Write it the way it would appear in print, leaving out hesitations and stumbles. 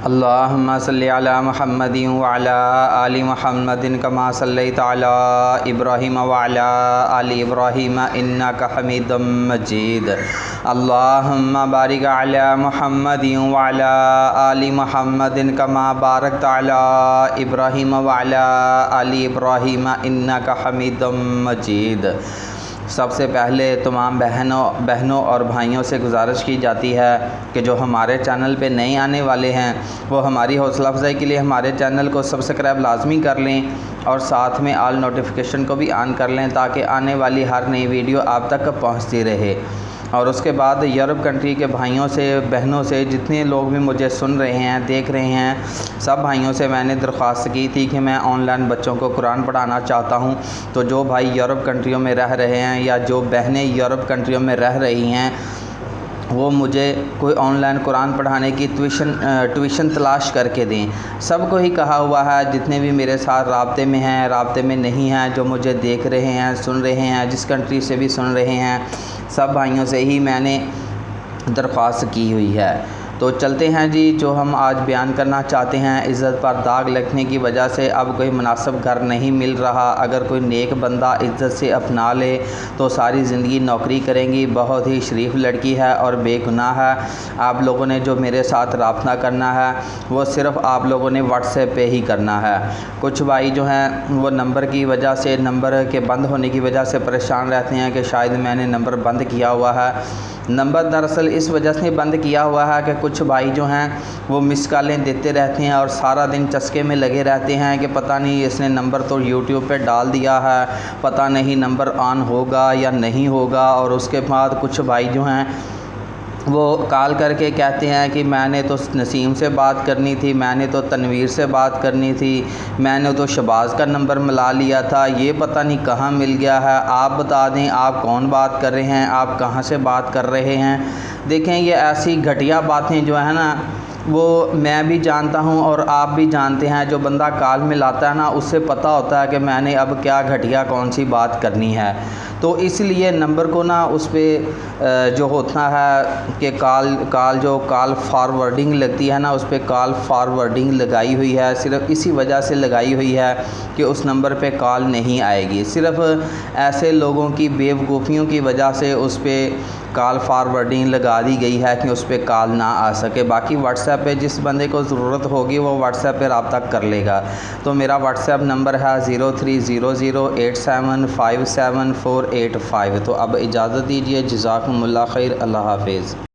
अल्लाहुम्मा सल्लि अला मुहम्मदिन व अला आलि मुहम्मदिन कमा सल्लैता अला इब्राहीम व अला आलि इब्राहीम इन्नका हमीदुम मजीद। अल्लाहुम्मा बारिक अला मुहम्मदिन व अला आलि मुहम्मदिन कमा बारकता अला इब्राहीम व अला आलि इब्राहीम इन्नका हमीदुम मजीद। सबसे पहले तमाम बहनों और भाइयों से गुजारिश की जाती है कि जो हमारे चैनल पे नए आने वाले हैं वो हमारी हौसला अफजाई के लिए हमारे चैनल को सब्सक्राइब लाजमी कर लें और साथ में ऑल नोटिफिकेशन को भी ऑन कर लें ताकि आने वाली हर नई वीडियो आप तक पहुंचती रहे। और उसके बाद यूरोप कंट्री के भाइयों से बहनों से जितने लोग भी मुझे सुन रहे हैं देख रहे हैं, सब भाइयों से मैंने दरख्वास्त की थी कि मैं ऑनलाइन बच्चों को कुरान पढ़ाना चाहता हूं। तो जो भाई यूरोप कंट्रियों में रह रहे हैं या जो बहनें यूरोप कंट्रियों में रह रही हैं वो मुझे कोई ऑनलाइन कुरान पढ़ाने की ट्यूशन तलाश करके दें। सबको ही कहा हुआ है, जितने भी मेरे साथ राब्ते में हैं, राब्ते में नहीं हैं, जो मुझे देख रहे हैं, सुन रहे हैं, जिस कंट्री से भी सुन रहे हैं, सब भाइयों से ही मैंने दरख्वास्त की हुई है। तो चलते हैं जी, जो हम आज बयान करना चाहते हैं, इज़्ज़त पर दाग लगने की वजह से अब कोई मुनासिब घर नहीं मिल रहा। अगर कोई नेक बंदा इज़्ज़त से अपना ले तो सारी ज़िंदगी नौकरी करेंगी। बहुत ही शरीफ लड़की है और बेगुनाह है। आप लोगों ने जो मेरे साथ राब्ता करना है वो सिर्फ़ आप लोगों ने व्हाट्सएप पे ही करना है। कुछ भाई जो हैं वो नंबर की वजह से, नंबर के बंद होने की वजह से परेशान रहते हैं कि शायद मैंने नंबर बंद किया हुआ है। नंबर दरअसल इस वजह से बंद किया हुआ है कि कुछ भाई जो हैं वो मिस कॉलें देते रहते हैं और सारा दिन चस्के में लगे रहते हैं कि पता नहीं इसने नंबर तो यूट्यूब पे डाल दिया है, पता नहीं नंबर ऑन होगा या नहीं होगा। और उसके बाद कुछ भाई जो हैं वो कॉल करके कहते हैं कि मैंने तो नसीम से बात करनी थी, मैंने तो तनवीर से बात करनी थी, मैंने तो शबाज़ का नंबर मिला लिया था, ये पता नहीं कहाँ मिल गया है। आप बता दें आप कौन बात कर रहे हैं, आप कहाँ से बात कर रहे हैं। देखें ये ऐसी घटिया बातें जो है ना वो मैं भी जानता हूं और आप भी जानते हैं। जो बंदा कॉल में लाता है ना उससे पता होता है कि मैंने अब क्या घटिया कौन सी बात करनी है। तो इसलिए नंबर को ना उस पर जो होता है कि कॉल फॉरवर्डिंग लगती है ना, उस पर कॉल फॉरवर्डिंग लगाई हुई है। सिर्फ इसी वजह से लगाई हुई है कि उस नंबर पे कॉल नहीं आएगी। सिर्फ ऐसे लोगों की बेवकूफ़ियों की वजह से उस पर कॉल फॉरवर्डिंग लगा दी गई है कि उस पर कॉल ना आ सके। बाकी व्हाट्सएप पे जिस बंदे को ज़रूरत होगी वो व्हाट्सएप पे रब्ता कर लेगा। तो मेरा व्हाट्सएप नंबर है 030087574885। तो अब इजाज़त दीजिए। जज़ाकुमुल्लाह खैर। अल्लाह हाफिज़।